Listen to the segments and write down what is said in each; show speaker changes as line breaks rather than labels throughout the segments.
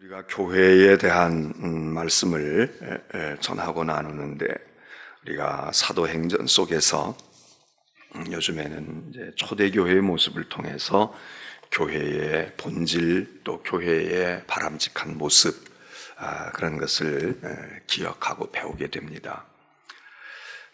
우리가 교회에 대한 말씀을 전하고 나누는데, 우리가 사도행전 속에서 요즘에는 이제 초대교회의 모습을 통해서 교회의 본질, 또 교회의 바람직한 모습, 그런 것을 기억하고 배우게 됩니다.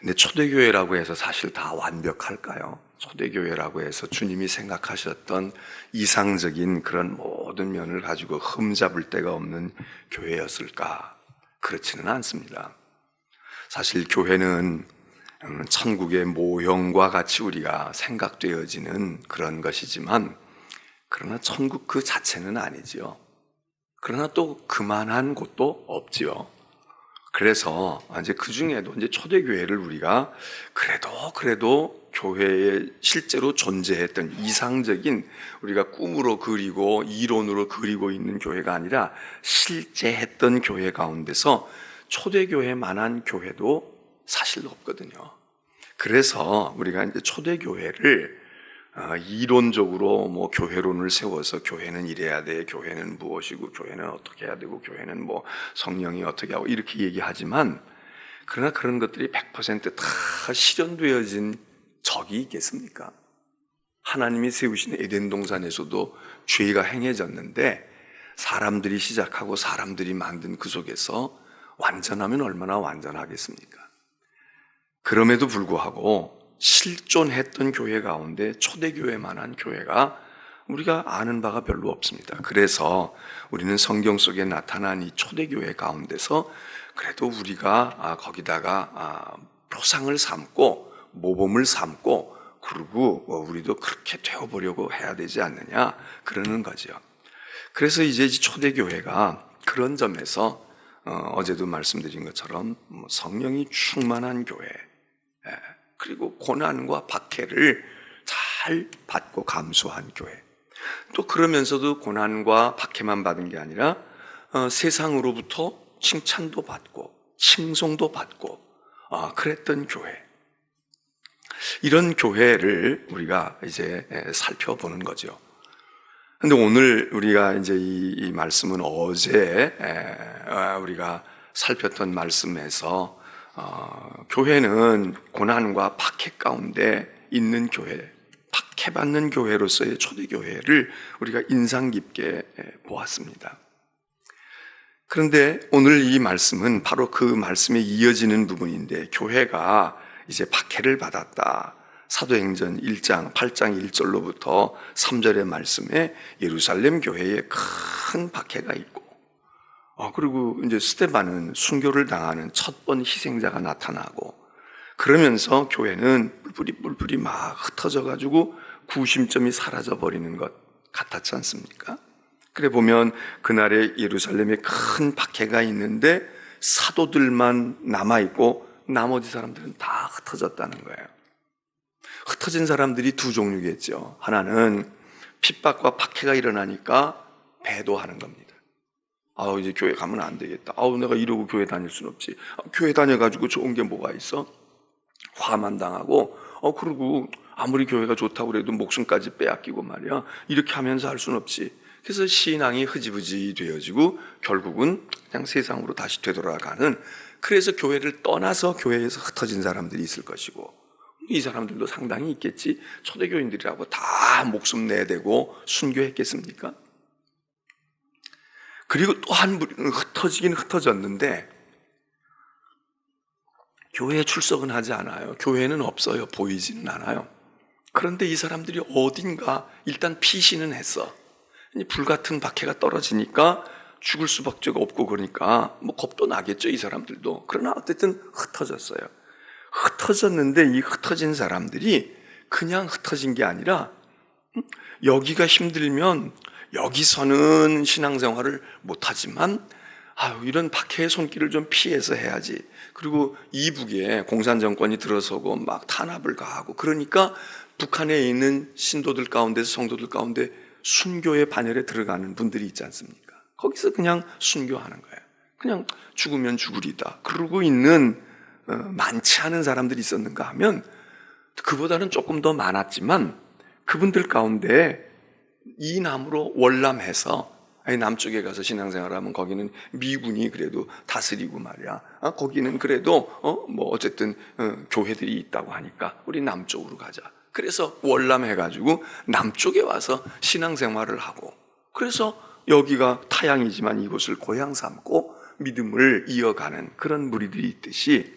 근데 초대교회라고 해서 사실 다 완벽할까요? 초대교회라고 해서 주님이 생각하셨던 이상적인 그런 모든 면을 가지고 흠잡을 데가 없는 교회였을까? 그렇지는 않습니다. 사실 교회는 천국의 모형과 같이 우리가 생각되어지는 그런 것이지만, 그러나 천국 그 자체는 아니지요. 그러나 또 그만한 곳도 없지요. 그래서 이제 그 중에도 이제 초대교회를 우리가 그래도 교회에 실제로 존재했던 이상적인, 우리가 꿈으로 그리고 이론으로 그리고 있는 교회가 아니라 실제 했던 교회 가운데서 초대교회만한 교회도 사실 없거든요. 그래서 우리가 이제 초대교회를 이론적으로 뭐 교회론을 세워서 교회는 이래야 돼, 교회는 무엇이고, 교회는 어떻게 해야 되고, 교회는 뭐 성령이 어떻게 하고, 이렇게 얘기하지만, 그러나 그런 것들이 100% 실현되어진 적이 있겠습니까? 하나님이 세우신 에덴 동산에서도 죄가 행해졌는데, 사람들이 시작하고 사람들이 만든 그 속에서 완전하면 얼마나 완전하겠습니까? 그럼에도 불구하고 실존했던 교회 가운데 초대교회만한 교회가 우리가 아는 바가 별로 없습니다. 그래서 우리는 성경 속에 나타난 이 초대교회 가운데서 그래도 우리가 거기다가 표상을 삼고 모범을 삼고, 그리고 우리도 그렇게 되어보려고 해야 되지 않느냐, 그러는 거죠. 그래서 이제 초대교회가 그런 점에서 어제도 말씀드린 것처럼 성령이 충만한 교회, 그리고 고난과 박해를 잘 받고 감수한 교회, 또 그러면서도 고난과 박해만 받은 게 아니라 세상으로부터 칭찬도 받고 칭송도 받고 그랬던 교회, 이런 교회를 우리가 이제 살펴보는 거죠. 근데 오늘 우리가 이제 이 말씀은 어제 우리가 살폈던 말씀에서 교회는 고난과 박해 가운데 있는 교회, 박해받는 교회로서의 초대교회를 우리가 인상 깊게 보았습니다. 그런데 오늘 이 말씀은 바로 그 말씀에 이어지는 부분인데, 교회가 이제 박해를 받았다. 사도행전 1장 8장 1절로부터 3절의 말씀에 예루살렘 교회에 큰 박해가 있고, 그리고 이제 스데반은 순교를 당하는 첫 번 희생자가 나타나고, 그러면서 교회는 뿔뿔이 막 흩어져 가지고 구심점이 사라져 버리는 것 같았지 않습니까? 그래 보면 그날에 예루살렘에 큰 박해가 있는데 사도들만 남아 있고 나머지 사람들은 다 흩어졌다는 거예요. 흩어진 사람들이 두 종류겠죠. 하나는 핍박과 박해가 일어나니까 배도하는 겁니다. 이제 교회 가면 안 되겠다. 내가 이러고 교회 다닐 순 없지. 교회 다녀가지고 좋은 게 뭐가 있어? 화만 당하고, 그리고 아무리 교회가 좋다고 그래도 목숨까지 빼앗기고 말이야. 이렇게 하면서 할 순 없지. 그래서 신앙이 흐지부지 되어지고 결국은 그냥 세상으로 다시 되돌아가는, 그래서 교회를 떠나서 교회에서 흩어진 사람들이 있을 것이고, 이 사람들도 상당히 있겠지. 초대교인들이라고 다 목숨 내대고 순교했겠습니까? 그리고 또 한 부류는 흩어지긴 흩어졌는데 교회에 출석은 하지 않아요. 교회는 없어요. 보이지는 않아요. 그런데 이 사람들이 어딘가 일단 피신은 했어. 불같은 박해가 떨어지니까 죽을 수밖에 없고, 그러니까 뭐 겁도 나겠죠, 이 사람들도. 그러나 어쨌든 흩어졌어요. 흩어졌는데 이 흩어진 사람들이 그냥 흩어진 게 아니라, 여기가 힘들면 여기서는 신앙생활을 못하지만 이런 박해의 손길을 좀 피해서 해야지. 그리고 이북에 공산정권이 들어서고 막 탄압을 가하고, 그러니까 북한에 있는 신도들 가운데서, 성도들 가운데 순교의 반열에 들어가는 분들이 있지 않습니까? 거기서 그냥 순교하는 거예요. 그냥 죽으면 죽으리다 그러고 있는 많지 않은 사람들이 있었는가 하면 그보다는 조금 더 많았지만, 그분들 가운데 이남으로 월남해서 아니, 남쪽에 가서 신앙생활하면 거기는 미군이 그래도 다스리고 말이야. 거기는 그래도 어쨌든 교회들이 있다고 하니까 우리 남쪽으로 가자. 그래서 월남해가지고 남쪽에 와서 신앙생활을 하고, 그래서 여기가 타양이지만 이곳을 고향 삼고 믿음을 이어가는 그런 무리들이 있듯이,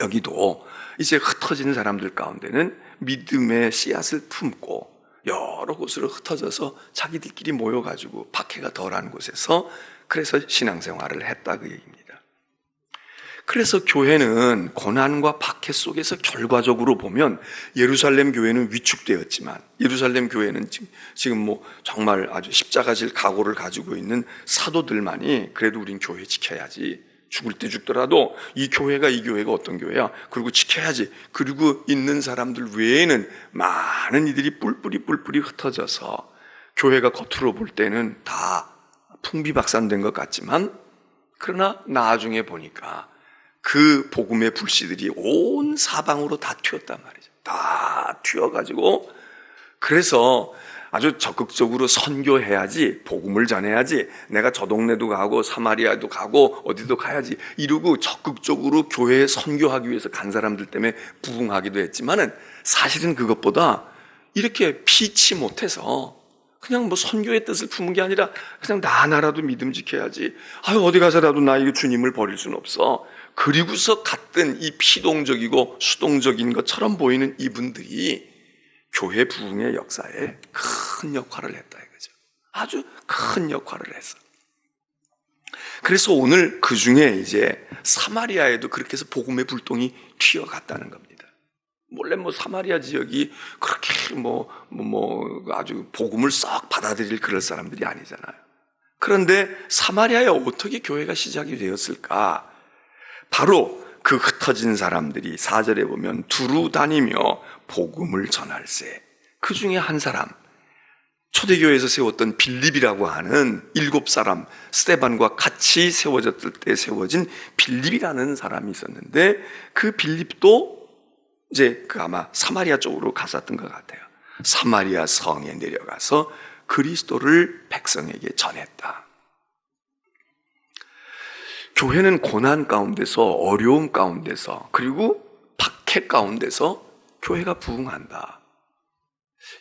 여기도 이제 흩어진 사람들 가운데는 믿음의 씨앗을 품고 여러 곳으로 흩어져서 자기들끼리 모여가지고 박해가 덜한 곳에서 그래서 신앙생활을 했다, 그 얘기입니다. 그래서 교회는 고난과 박해 속에서 결과적으로 보면 예루살렘 교회는 위축되었지만, 예루살렘 교회는 지금 정말 아주 십자가질 각오를 가지고 있는 사도들만이 그래도 우린 교회 지켜야지, 죽을 때 죽더라도 이 교회가 어떤 교회야, 그리고 지켜야지, 그리고 있는 사람들 외에는 많은 이들이 뿔뿔이 흩어져서 교회가 겉으로 볼 때는 다 풍비박산된 것 같지만, 그러나 나중에 보니까 그 복음의 불씨들이 온 사방으로 다 튀었단 말이죠. 다 튀어가지고, 그래서 아주 적극적으로 선교해야지, 복음을 전해야지, 내가 저 동네도 가고 사마리아도 가고 어디도 가야지 이러고 적극적으로 교회에 선교하기 위해서 간 사람들 때문에 부흥하기도 했지만은, 사실은 그것보다 이렇게 피치 못해서 그냥 선교의 뜻을 품은 게 아니라 그냥 나라도 믿음 지켜야지, 어디 가서라도 나 이거 주님을 버릴 수는 없어, 그리고서 갔던 이 피동적이고 수동적인 것처럼 보이는 이분들이 교회 부흥의 역사에 큰 역할을 했다 이거죠. 아주 큰 역할을 했어. 그래서 오늘 그 중에 이제 사마리아에도 그렇게 해서 복음의 불똥이 튀어갔다는 겁니다. 원래 사마리아 지역이 그렇게 아주 복음을 썩 받아들일 그럴 사람들이 아니잖아요. 그런데 사마리아에 어떻게 교회가 시작이 되었을까? 바로 그 흩어진 사람들이 4절에 보면 두루 다니며 복음을 전할세. 그 중에 한 사람, 초대교회에서 세웠던 빌립이라고 하는 7사람, 스데반과 같이 세워졌을 때 세워진 빌립이라는 사람이 있었는데, 그 빌립도 이제 아마 사마리아 쪽으로 갔었던 것 같아요. 사마리아 성에 내려가서 그리스도를 백성에게 전했다. 교회는 고난 가운데서, 어려움 가운데서, 그리고 박해 가운데서 교회가 부흥한다.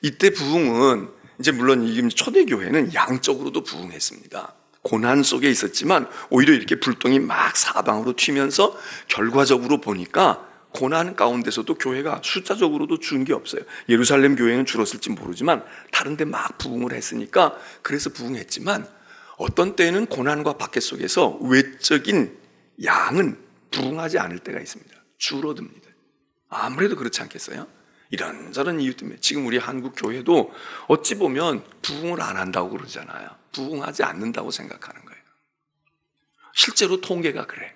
이때 부흥은 이제 물론 이 초대교회는 양적으로도 부흥했습니다. 고난 속에 있었지만 오히려 이렇게 불똥이 막 사방으로 튀면서 결과적으로 보니까 고난 가운데서도 교회가 숫자적으로도 준 게 없어요. 예루살렘 교회는 줄었을지 모르지만 다른 데 막 부흥을 했으니까 그래서 부흥했지만, 어떤 때는 고난과 박해 속에서 외적인 양은 부흥하지 않을 때가 있습니다. 줄어듭니다. 아무래도 그렇지 않겠어요? 이런저런 이유 때문에 지금 우리 한국 교회도 어찌 보면 부흥을 안 한다고 그러잖아요. 부흥하지 않는다고 생각하는 거예요. 실제로 통계가 그래.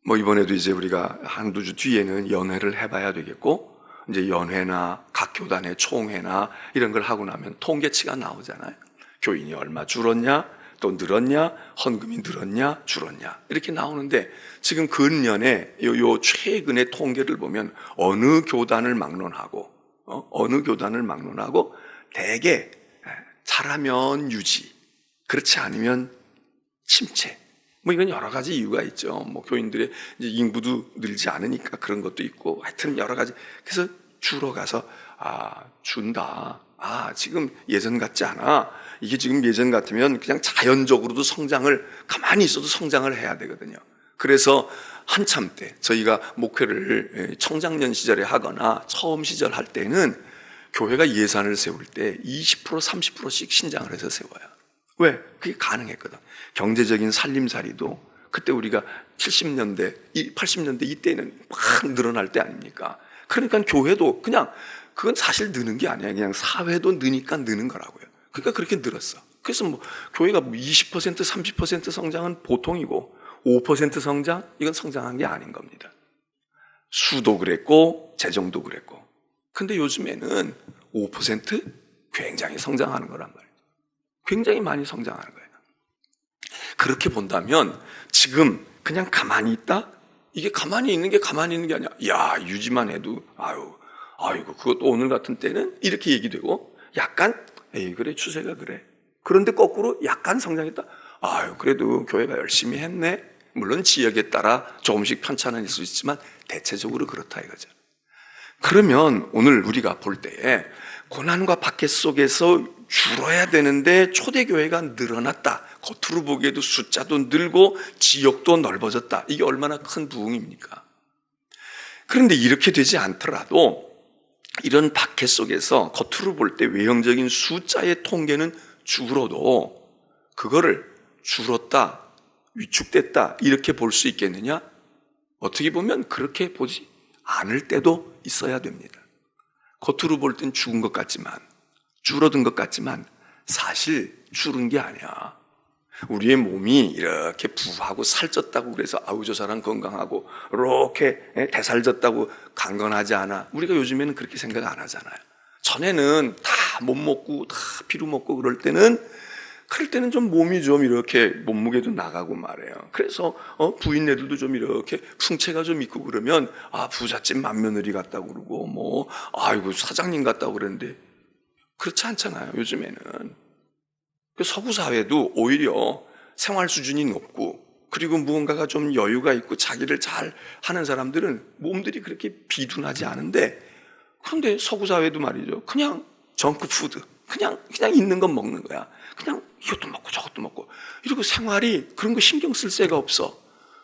이번에도 이제 우리가 한두 주 뒤에는 연회를 해봐야 되겠고, 이제 연회나 각 교단의 총회나 이런 걸 하고 나면 통계치가 나오잖아요. 교인이 얼마 줄었냐, 또 늘었냐, 헌금이 늘었냐, 줄었냐, 이렇게 나오는데, 지금 근년에 요 최근의 통계를 보면 어느 교단을 막론하고 대개 잘하면 유지, 그렇지 않으면 침체. 이건 여러 가지 이유가 있죠. 교인들의 이제 인구도 늘지 않으니까 그런 것도 있고, 하여튼 여러 가지. 그래서 줄어가서 준다. 지금 예전 같지 않아. 이게 지금 예전 같으면 그냥 자연적으로도 가만히 있어도 성장을 해야 되거든요. 그래서 한참 때 저희가 목회를 청장년 시절에 하거나 처음 시절 할 때는 교회가 예산을 세울 때 20%, 30%씩 신장을 해서 세워요. 왜? 그게 가능했거든. 경제적인 살림살이도 그때 우리가 70년대, 80년대 이때는 막 늘어날 때 아닙니까? 그러니까 교회도 그건 사실 느는 게 아니야. 그냥 사회도 느니까 느는 거라고요. 그러니까 그렇게 늘었어. 그래서 교회가 20%, 30% 성장은 보통이고 5% 성장? 이건 성장한 게 아닌 겁니다. 수도 그랬고 재정도 그랬고. 근데 요즘에는 5% 굉장히 성장하는 거란 말이에요. 굉장히 많이 성장하는 거예요. 그렇게 본다면 지금 그냥 가만히 있다? 이게 가만히 있는 게 아니야. 유지만 해도 아이고 그것도 오늘 같은 때는 이렇게 얘기되고, 약간 그래 추세가 그래. 그런데 거꾸로 약간 성장했다. 아유, 그래도 교회가 열심히 했네. 물론 지역에 따라 조금씩 편차는 있을 수 있지만 대체적으로 그렇다 이거죠. 그러면 오늘 우리가 볼 때에 고난과 박해 속에서 줄어야 되는데 초대교회가 늘어났다. 겉으로 보기에도 숫자도 늘고 지역도 넓어졌다. 이게 얼마나 큰 부흥입니까? 그런데 이렇게 되지 않더라도 이런 박해 속에서 겉으로 볼 때 외형적인 숫자의 통계는 줄어도 그거를 줄었다, 위축됐다 이렇게 볼 수 있겠느냐? 어떻게 보면 그렇게 보지 않을 때도 있어야 됩니다. 겉으로 볼 땐 죽은 것 같지만, 줄어든 것 같지만 사실 줄은 게 아니야. 우리의 몸이 이렇게 부하고 살쪘다고 그래서 아우 저 사람 건강하고 이렇게 대살졌다고 강건하지 않아. 우리가 요즘에는 그렇게 생각 안 하잖아요. 전에는 다 못 먹고 다 피로 먹고 그럴 때는 좀 몸이 좀 이렇게 몸무게도 나가고 말해요. 그래서 부인네들도 좀 이렇게 풍채가 좀 있고 그러면 부잣집 맏며느리 같다고 그러고 뭐 아이고 사장님 같다고 그러는데 그렇지 않잖아요. 요즘에는. 서구 사회도 오히려 생활 수준이 높고 그리고 무언가가 좀 여유가 있고 자기를 잘 하는 사람들은 몸들이 그렇게 비둔하지 않은데 그런데 서구 사회도 말이죠. 그냥 정크푸드, 그냥 있는 건 먹는 거야. 그냥 이것도 먹고 저것도 먹고 이러고 생활이 그런 거 신경 쓸 새가 없어.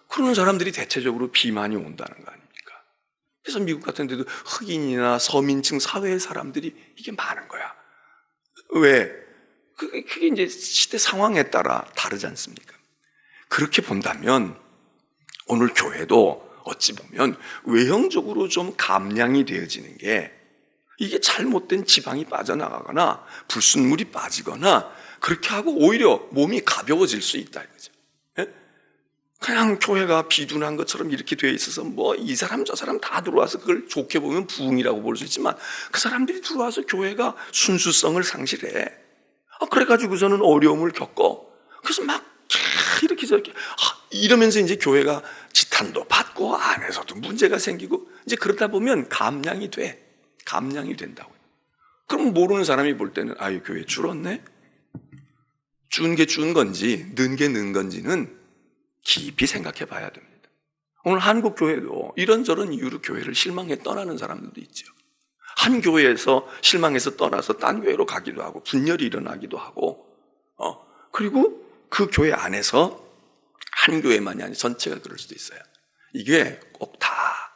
그러는 사람들이 대체적으로 비만이 온다는 거 아닙니까? 그래서 미국 같은 데도 흑인이나 서민층 사회의 사람들이 이게 많은 거야. 왜? 그게 이제 시대 상황에 따라 다르지 않습니까? 그렇게 본다면 오늘 교회도 어찌 보면 외형적으로 좀 감량이 되어지는 게 이게 잘못된 지방이 빠져나가거나 불순물이 빠지거나 그렇게 하고 오히려 몸이 가벼워질 수 있다 이거죠. 예? 그냥 교회가 비둔한 것처럼 이렇게 되어 있어서 뭐 이 사람 저 사람 다 들어와서 그걸 좋게 보면 부흥이라고 볼 수 있지만 그 사람들이 들어와서 교회가 순수성을 상실해. 그래가지고서는 어려움을 겪어. 그래서 막 이렇게 저렇게 이러면서 이제 교회가 지탄도 받고 안에서도 문제가 생기고 이제 그러다 보면 감량이 된다고요. 그럼 모르는 사람이 볼 때는 이 교회 줄었네? 준 게 준 건지 는 게 는 건지는 깊이 생각해 봐야 됩니다. 오늘 한국 교회도 이런저런 이유로 교회를 실망해 떠나는 사람들도 있죠. 한 교회에서 실망해서 떠나서 딴 교회로 가기도 하고 분열이 일어나기도 하고 그리고 그 교회 안에서 한 교회만이 아니라 전체가 그럴 수도 있어요. 이게 꼭 다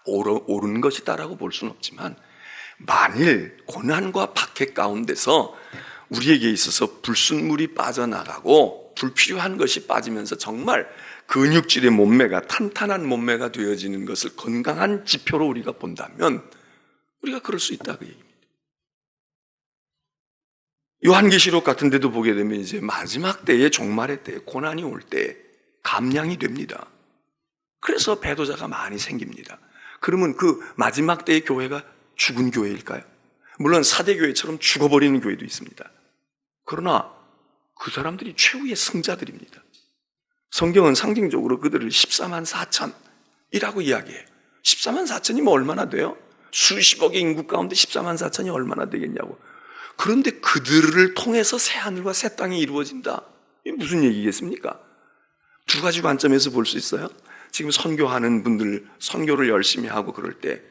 옳은 것이다라고 볼 수는 없지만 만일 고난과 박해 가운데서 우리에게 있어서 불순물이 빠져나가고 불필요한 것이 빠지면서 정말 근육질의 몸매가 탄탄한 몸매가 되어지는 것을 건강한 지표로 우리가 본다면 우리가 그럴 수 있다 그 얘기입니다. 요한계시록 같은 데도 보게 되면 이제 마지막 때에 종말의 때에 고난이 올 때 감량이 됩니다. 그래서 배도자가 많이 생깁니다. 그러면 그 마지막 때의 교회가 죽은 교회일까요? 물론 사대교회처럼 죽어버리는 교회도 있습니다. 그러나 그 사람들이 최후의 승자들입니다. 성경은 상징적으로 그들을 14만 4천이라고 이야기해요. 14만 4천이면 얼마나 돼요? 수십억의 인구 가운데 14만 4천이 얼마나 되겠냐고. 그런데 그들을 통해서 새하늘과 새 땅이 이루어진다. 이게 무슨 얘기겠습니까? 두 가지 관점에서 볼 수 있어요. 지금 선교하는 분들 선교를 열심히 하고 그럴 때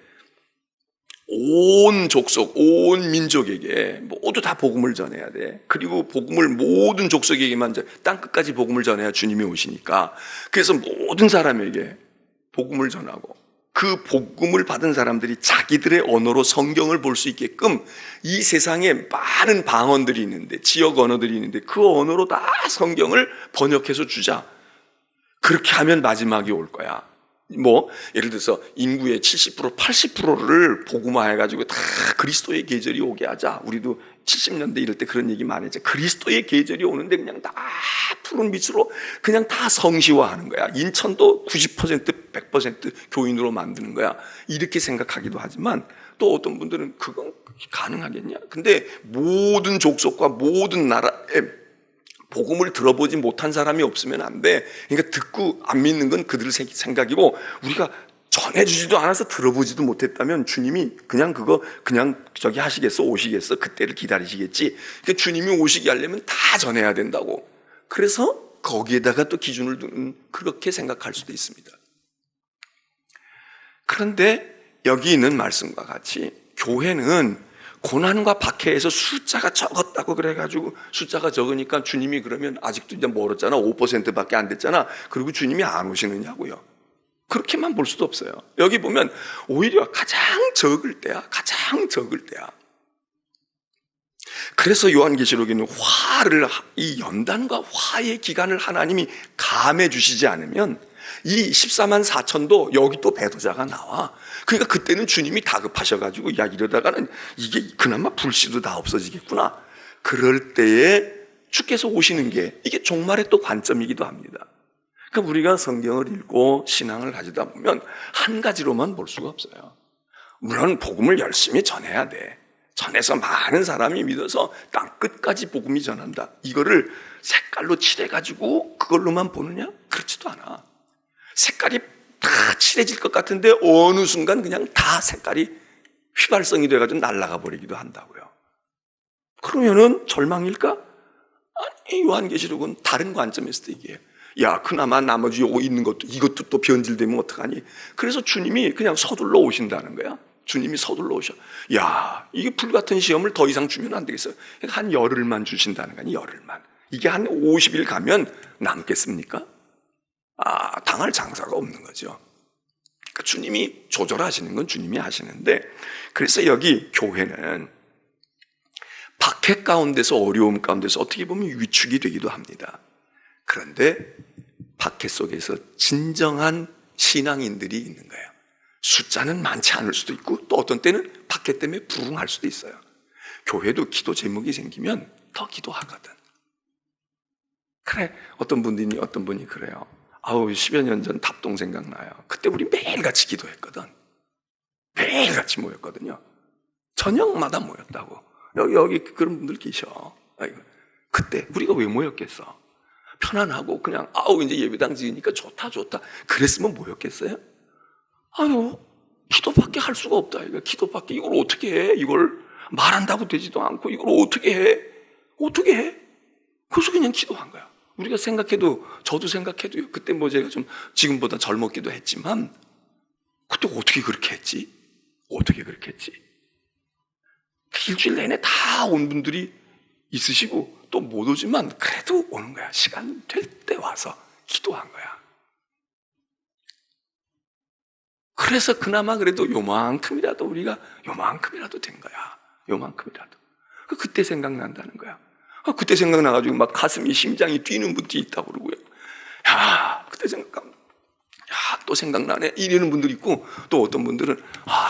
온 족속, 온 민족에게 모두 다 복음을 전해야 돼. 그리고 복음을 모든 족속에게만 땅끝까지 복음을 전해야 주님이 오시니까 그래서 모든 사람에게 복음을 전하고 그 복음을 받은 사람들이 자기들의 언어로 성경을 볼 수 있게끔 이 세상에 많은 방언들이 있는데 지역 언어들이 있는데 그 언어로 다 성경을 번역해서 주자. 그렇게 하면 마지막이 올 거야. 예를 들어서 인구의 70%, 80%를 복음화해가지고 다 그리스도의 계절이 오게 하자. 우리도 70년대 이럴 때 그런 얘기 많이 했죠. 그리스도의 계절이 오는데 그냥 다 푸른 빛으로 그냥 다 성시화하는 거야. 인천도 90%, 100% 교인으로 만드는 거야. 이렇게 생각하기도 하지만 또 어떤 분들은 그건 가능하겠냐? 근데 모든 족속과 모든 나라에 복음을 들어보지 못한 사람이 없으면 안 돼. 그러니까 듣고 안 믿는 건 그들 생각이고 우리가 전해주지도 않아서 들어보지도 못했다면 주님이 그냥 저기 하시겠어, 오시겠어, 그때를 기다리시겠지. 그러니까 주님이 오시게 하려면 다 전해야 된다고. 그래서 거기에다가 또 기준을 두는, 그렇게 생각할 수도 있습니다. 그런데 여기 있는 말씀과 같이 교회는 고난과 박해에서 숫자가 적었다고 그래가지고, 숫자가 적으니까 주님이 그러면 아직도 이제 멀었잖아, 5%밖에 안 됐잖아, 그리고 주님이 안 오시느냐고요. 그렇게만 볼 수도 없어요. 여기 보면 오히려 가장 적을 때야. 그래서 요한계시록에는 이 연단과 화의 기간을 하나님이 감해 주시지 않으면 이 14만 4천도 여기 또 배도자가 나와. 그러니까 그때는 주님이 다급하셔가지고, 야, 이러다가는 이게 그나마 불씨도 다 없어지겠구나. 그럴 때에 주께서 오시는 게 이게 종말의 또 관점이기도 합니다. 그러니까 우리가 성경을 읽고 신앙을 가지다 보면 한 가지로만 볼 수가 없어요. 물론 복음을 열심히 전해야 돼. 전해서 많은 사람이 믿어서 땅 끝까지 복음이 전한다. 이거를 색깔로 칠해가지고 그걸로만 보느냐? 그렇지도 않아. 색깔이 다 칠해질 것 같은데 어느 순간 그냥 다 색깔이 휘발성이 돼가지고 날아가 버리기도 한다고요. 그러면은 절망일까? 아니, 요한계시록은 다른 관점에서 얘기해요. 야, 그나마 나머지 요거 있는 것도, 이것도 또 변질되면 어떡하니? 그래서 주님이 그냥 서둘러 오신다는 거야. 주님이 서둘러 오셔. 야, 이게 불같은 시험을 더 이상 주면 안 되겠어요. 그러니까 한 열흘만 주신다는 거야, 열흘만. 이게 한 50일 가면 남겠습니까? 당할 장사가 없는 거죠. 그러니까 주님이 조절하시는 건 주님이 하시는데, 그래서 여기 교회는 박해 가운데서, 어려움 가운데서 어떻게 보면 위축이 되기도 합니다. 그런데 박해 속에서 진정한 신앙인들이 있는 거예요. 숫자는 많지 않을 수도 있고, 또 어떤 때는 박해 때문에 부흥할 수도 있어요. 교회도 기도 제목이 생기면 더 기도하거든. 그래, 어떤 분이 그래요. 10여 년 전 답동 생각나요. 그때 우리 매일같이 기도했거든. 매일같이 모였거든요. 저녁마다 모였다고. 여기 그런 분들 계셔. 그때 우리가 왜 모였겠어? 편안하고 그냥 이제 예배당 지으니까 좋다 그랬으면 모였겠어요? 기도밖에 할 수가 없다. 기도밖에 이걸 어떻게 해? 이걸 말한다고 되지도 않고 이걸 어떻게 해? 그래서 그냥 기도한 거야. 우리가 생각해도, 저도 생각해도요, 그때 제가 좀 지금보다 젊었기도 했지만 그때 어떻게 그렇게 했지? 일주일 내내 다 온 분들이 있으시고 또 못 오지만 그래도 오는 거야. 시간 될 때 와서 기도한 거야. 그래서 그나마 그래도 요만큼이라도 된 거야. 그때 생각난다는 거야. 그때 생각나가지고 막 가슴이, 심장이 뛰는 분들이 있다고 그러고요. 또 생각나네. 이러는 분들이 있고, 또 어떤 분들은,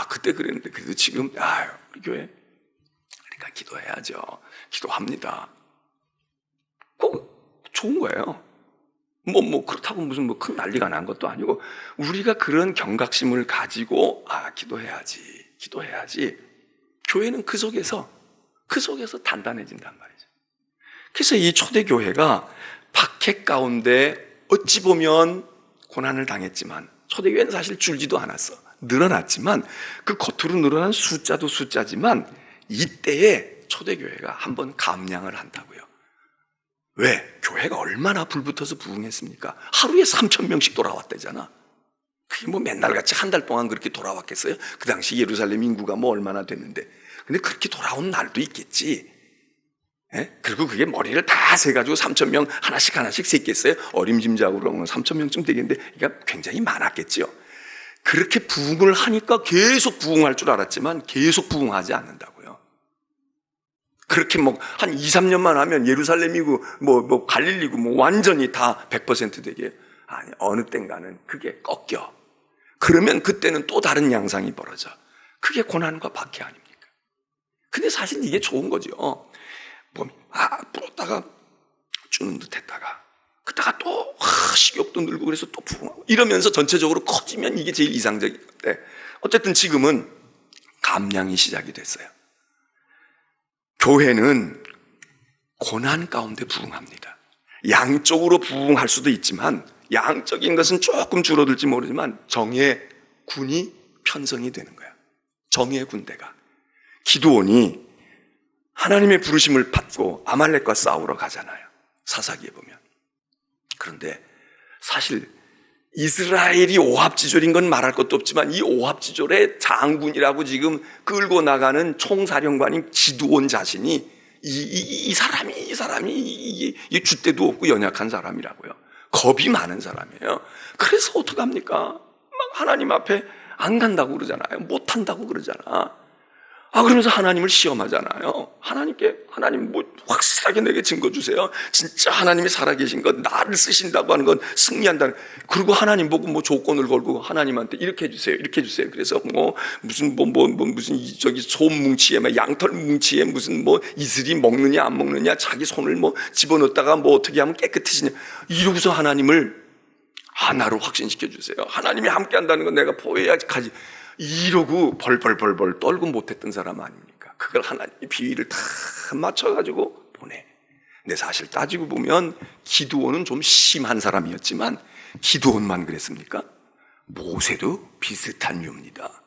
그때 그랬는데, 그래도 지금, 우리 교회, 그러니까 기도해야죠. 기도합니다. 꼭 좋은 거예요. 그렇다고 무슨 큰 난리가 난 것도 아니고, 우리가 그런 경각심을 가지고, 기도해야지. 교회는 그 속에서 단단해진단 말이죠. 그래서 이 초대교회가 박해 가운데 어찌 보면 고난을 당했지만, 초대교회는 사실 줄지도 않았어. 늘어났지만, 그 겉으로 늘어난 숫자도 숫자지만, 이때에 초대교회가 한번 감량을 한다고요. 왜? 교회가 얼마나 불붙어서 부흥했습니까? 하루에 3,000명씩 돌아왔대잖아. 그게 맨날 같이 한 달 동안 그렇게 돌아왔겠어요? 그 당시 예루살렘 인구가 얼마나 됐는데. 근데 그렇게 돌아온 날도 있겠지. 그리고 그게 머리를 다 세가지고 3,000명 하나씩 셌겠어요? 어림짐작으로 그러면 3,000명쯤 되겠는데, 그러니까 굉장히 많았겠죠. 그렇게 부흥을 하니까 계속 부흥할 줄 알았지만 계속 부흥하지 않는다고요. 그렇게 한 2, 3년만 하면 예루살렘이고 갈릴리고 완전히 다 100% 되게, 아니, 어느 땐가는 그게 꺾여. 그러면 그때는 또 다른 양상이 벌어져. 그게 고난과 박해 아닙니까? 근데 사실 이게 좋은 거죠. 불었다가 주는 듯 했다가, 그다가 또 식욕도 늘고 그래서 또 부흥하고 이러면서 전체적으로 커지면 이게 제일 이상적인 건데, 어쨌든 지금은 감량이 시작이 됐어요. 교회는 고난 가운데 부흥합니다. 양쪽으로 부흥할 수도 있지만, 양적인 것은 조금 줄어들지 모르지만 정의 군이 편성이 되는 거야. 정의의 군대가. 기드온이 하나님의 부르심을 받고 아말렉과 싸우러 가잖아요. 사사기에 보면. 그런데 사실 이스라엘이 오합지졸인 건 말할 것도 없지만 이 오합지졸의 장군이라고 지금 끌고 나가는 총사령관인 기드온 자신이 이 사람이 이 줏대도 없고 연약한 사람이라고요. 겁이 많은 사람이에요. 그래서 어떡합니까? 막 하나님 앞에 안 간다고 그러잖아요. 못 한다고 그러잖아. 그러면서 하나님을 시험하잖아요. 하나님 뭐 확실하게 내게 증거 주세요. 진짜 하나님이 살아계신 것, 나를 쓰신다고 하는 건 승리한다는. 그리고 하나님 보고 뭐 조건을 걸고 하나님한테 이렇게 해주세요, 이렇게 해주세요. 그래서 무슨 저기 솜 뭉치에, 양털 뭉치에 무슨 이슬이 먹느냐 안 먹느냐, 자기 손을 집어넣다가 어떻게 하면 깨끗해지냐. 이러고서 하나님을 나를 확신시켜 주세요. 하나님이 함께 한다는 건 내가 보여야지 가지. 이러고 벌벌 떨고 못했던 사람 아닙니까? 그걸 하나님이 비위를 다 맞춰가지고 보내. 근데 사실 따지고 보면 기드온은 좀 심한 사람이었지만 기드온만 그랬습니까? 모세도 비슷한 류입니다.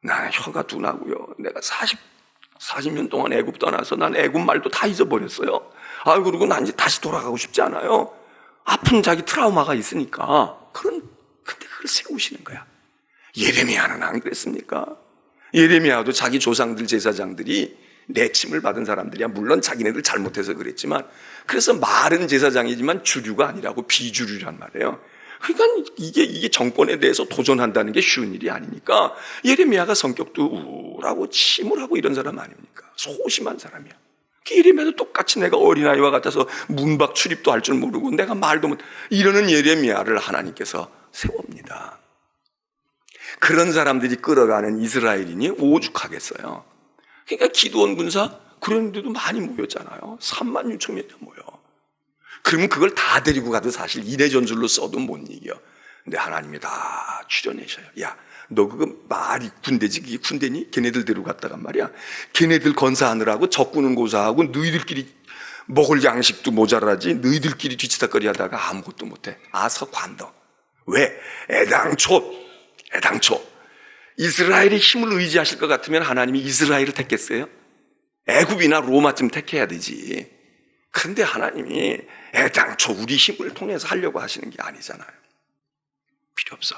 나는 혀가 둔하고요. 내가 40년 동안 애굽 떠나서 난 애굽 말도 다 잊어버렸어요. 그리고 난 이제 다시 돌아가고 싶지 않아요. 아픈 자기 트라우마가 있으니까. 근데 그걸 세우시는 거야. 예레미야는 안 그랬습니까? 예레미야도 자기 조상들 제사장들이 내침을 받은 사람들이야. 물론 자기네들 잘못해서 그랬지만, 그래서 말은 제사장이지만 주류가 아니라고 비주류란 말이에요. 그러니까 이게 정권에 대해서 도전한다는 게 쉬운 일이 아니니까 예레미야가 성격도 우울하고 침울하고 이런 사람 아닙니까? 소심한 사람이야. 예레미야도 똑같이 내가 어린아이와 같아서 문밖 출입도 할 줄 모르고 내가 말도 못 이러는 예레미야를 하나님께서 세웁니다. 그런 사람들이 끌어가는 이스라엘인이 오죽하겠어요. 그러니까 기드온 군사 그런데도 많이 모였잖아요. 3만 6천 명이 모여. 그러면 그걸 다 데리고 가도 사실 이대 전술로 써도 못 이겨. 근데 하나님이 다 추려내셔요. 야, 너 그거 말이 군대지? 그게 군대니? 걔네들 데려갔다간 말이야. 걔네들 건사하느라고 적군은 고사하고 너희들끼리 먹을 양식도 모자라지 너희들끼리 뒤치다거리 하다가 아무것도 못해. 서관도. 왜? 애당초 이스라엘의 힘을 의지하실 것 같으면 하나님이 이스라엘을 택했어요? 애굽이나 로마쯤 택해야 되지. 그런데 하나님이 애당초 우리 힘을 통해서 하려고 하시는 게 아니잖아요. 필요 없어.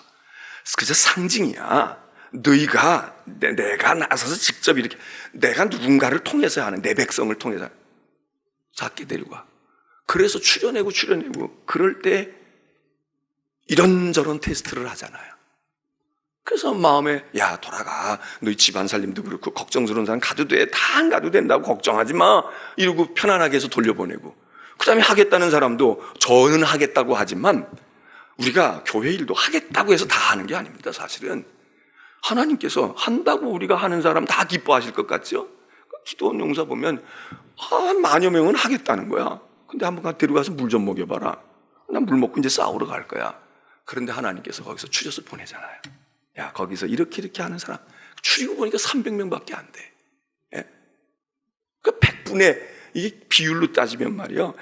그저 상징이야. 너희가 내가 나서서 직접 이렇게 내가 누군가를 통해서 하는 내 백성을 통해서 작게 데리고 와. 그래서 추려내고 그럴 때 이런저런 테스트를 하잖아요. 그래서 마음에 돌아가. 너희 집안 살림도 그렇고 걱정스러운 사람 가도 돼. 다 안 가도 된다고 걱정하지 마. 이러고 편안하게 해서 돌려보내고 그 다음에 하겠다는 사람도 저는 하겠다고 하지만 우리가 교회 일도 하겠다고 해서 다 하는 게 아닙니다. 사실은 하나님께서 한다고 우리가 하는 사람 다 기뻐하실 것 같죠? 기도원 용사 보면 만여 명은 하겠다는 거야. 근데 한번 데려가서 물 좀 먹여봐라. 난 물 먹고 이제 싸우러 갈 거야. 그런데 하나님께서 거기서 추려서 보내잖아요. 거기서 이렇게 하는 사람 추리고 보니까 300명밖에 안 돼. 그 100분의 이게 비율로 따지면 말이요,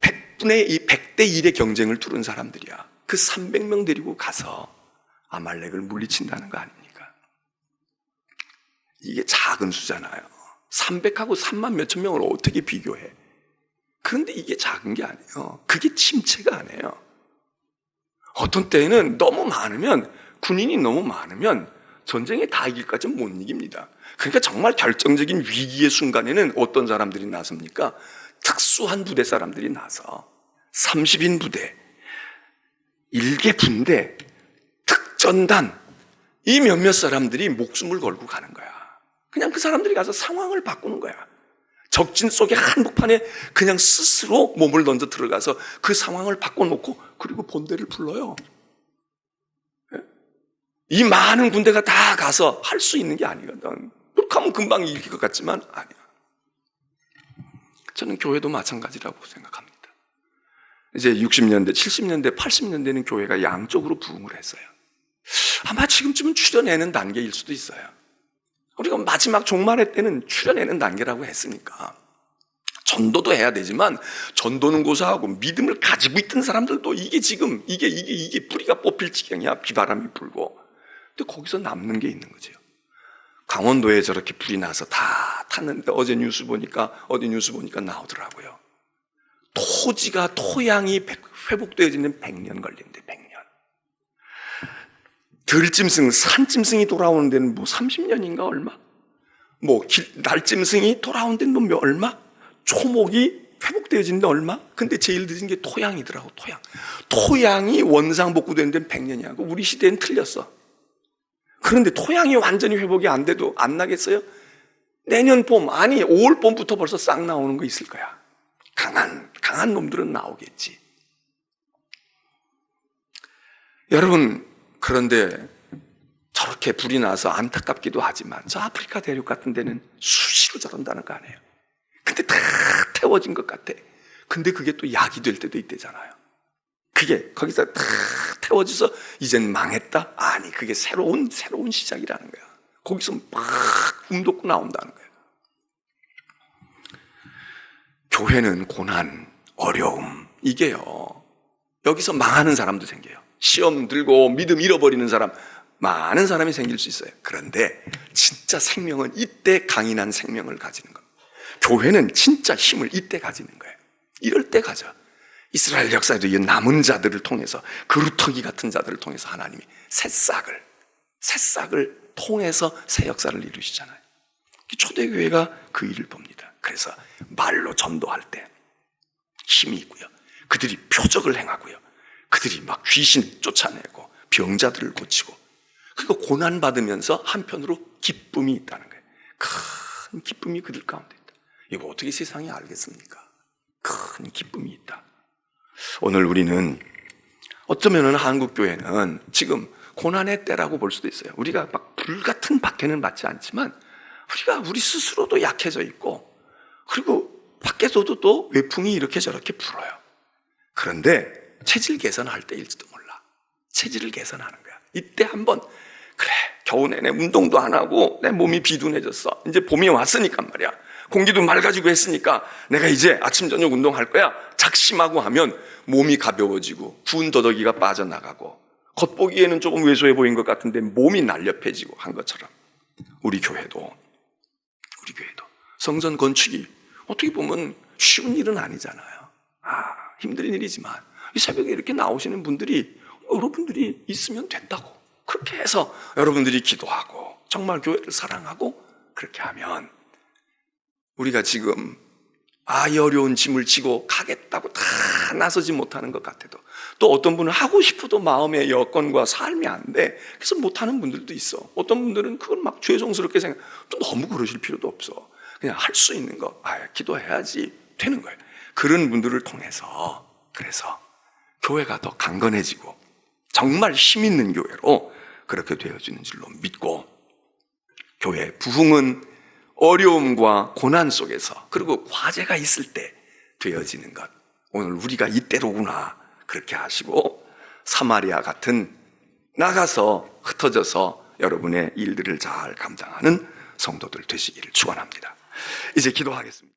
100대 1의 경쟁을 두른 사람들이야. 그 300명 데리고 가서 아말렉을 물리친다는 거 아닙니까? 이게 작은 수잖아요. 300하고 3만 몇천 명을 어떻게 비교해? 그런데 이게 작은 게 아니에요. 그게 침체가 아니에요. 어떤 때에는 군인이 너무 많으면 전쟁에 다 이길까지는 못 이깁니다. 그러니까 정말 결정적인 위기의 순간에는 어떤 사람들이 나섭니까? 특수한 부대 사람들이 나서 30인 부대, 1개 분대, 특전단 이 몇몇 사람들이 목숨을 걸고 가는 거야. 그냥 그 사람들이 가서 상황을 바꾸는 거야. 적진 속의 한복판에 그냥 스스로 몸을 던져 들어가서 그 상황을 바꿔놓고 그리고 본대를 불러요. 이 많은 군대가 다 가서 할 수 있는 게 아니거든. 그렇게 하면 금방 이길 것 같지만 아니야. 저는 교회도 마찬가지라고 생각합니다. 이제 60년대, 70년대, 80년대는 교회가 양쪽으로 부흥을 했어요. 아마 지금쯤은 추려내는 단계일 수도 있어요. 우리가 마지막 종말의 때는 추려내는 단계라고 했으니까 전도도 해야 되지만 전도는 고사하고 믿음을 가지고 있던 사람들도 이게 지금 이게 뿌리가 뽑힐 지경이야. 비바람이 불고 근데 거기서 남는 게 있는 거죠. 강원도에 저렇게 불이 나서 다 탔는데 어디 뉴스 보니까 나오더라고요. 토지가 토양이 회복되어지는 100년 걸린대. 100년. 들짐승, 산짐승이 돌아오는 데는 뭐 30년인가 얼마? 날짐승이 돌아오는 데는 뭐 얼마? 초목이 회복되어지는데 얼마? 근데 제일 늦은 게 토양이더라고. 토양이 원상복구되는 데는 100년이야. 우리 시대는 틀렸어. 그런데 토양이 완전히 회복이 안 돼도 안 나겠어요? 내년 봄, 아니 5월 봄부터 벌써 싹 나오는 거 있을 거야. 강한 놈들은 나오겠지. 여러분, 그런데 저렇게 불이 나서 안타깝기도 하지만 저 아프리카 대륙 같은 데는 수시로 저런다는 거 아니에요. 근데 다 태워진 것 같아. 근데 그게 또 약이 될 때도 있대잖아요. 그게 거기서 다 태워져서 이젠 망했다? 아니, 그게 새로운 시작이라는 거야. 거기서 막 움돋고 나온다는 거야. 교회는 고난, 어려움, 이게요, 여기서 망하는 사람도 생겨요. 시험 들고 믿음 잃어버리는 사람, 많은 사람이 생길 수 있어요. 그런데 진짜 생명은 이때 강인한 생명을 가지는 겁니다. 교회는 진짜 힘을 이때 가지는 거예요. 이럴 때 가져. 이스라엘 역사에도 이 남은 자들을 통해서, 그루터기 같은 자들을 통해서 하나님이 새싹을 통해서 새 역사를 이루시잖아요. 초대교회가 그 일을 봅니다. 그래서 말로 전도할 때 힘이 있고요. 그들이 표적을 행하고요. 그들이 막 귀신 쫓아내고 병자들을 고치고, 그리고 고난받으면서 한편으로 기쁨이 있다는 거예요. 큰 기쁨이 그들 가운데 있다. 이거 어떻게 세상이 알겠습니까? 큰 기쁨이 있다. 오늘 우리는 어쩌면 한국교회는 지금 고난의 때라고 볼 수도 있어요. 우리가 막 불같은 박해는 받지 않지만 우리 스스로도 약해져 있고, 그리고 밖에서도 또 외풍이 이렇게 저렇게 불어요. 그런데 체질 개선할 때일지도 몰라. 체질을 개선하는 거야. 이때 한번, 그래, 겨우 내내 운동도 안 하고 내 몸이 비둔해졌어. 이제 봄이 왔으니까 말이야. 공기도 맑아지고 했으니까 내가 이제 아침 저녁 운동할 거야. 작심하고 하면 몸이 가벼워지고 군더더기가 빠져나가고 겉보기에는 조금 왜소해 보인 것 같은데 몸이 날렵해지고 한 것처럼 우리 교회도 성전 건축이 어떻게 보면 쉬운 일은 아니잖아요. 힘든 일이지만 이 새벽에 이렇게 나오시는 분들이 여러분들이 있으면 된다고, 그렇게 해서 여러분들이 기도하고 정말 교회를 사랑하고 그렇게 하면 우리가 지금 이 어려운 짐을 지고 가겠다고 다 나서지 못하는 것 같아도, 또 어떤 분은 하고 싶어도 마음의 여건과 삶이 안 돼. 그래서 못하는 분들도 있어. 어떤 분들은 그걸 막 죄송스럽게 또 너무 그러실 필요도 없어. 그냥 할 수 있는 거, 기도해야지 되는 거예요. 그런 분들을 통해서, 그래서 교회가 더 강건해지고 정말 힘 있는 교회로 그렇게 되어지는 줄로 믿고, 교회 부흥은 어려움과 고난 속에서, 그리고 과제가 있을 때 되어지는 것, 오늘 우리가 이때로구나 그렇게 하시고, 사마리아 같은 나가서 흩어져서 여러분의 일들을 잘 감당하는 성도들 되시기를 축원합니다. 이제 기도하겠습니다.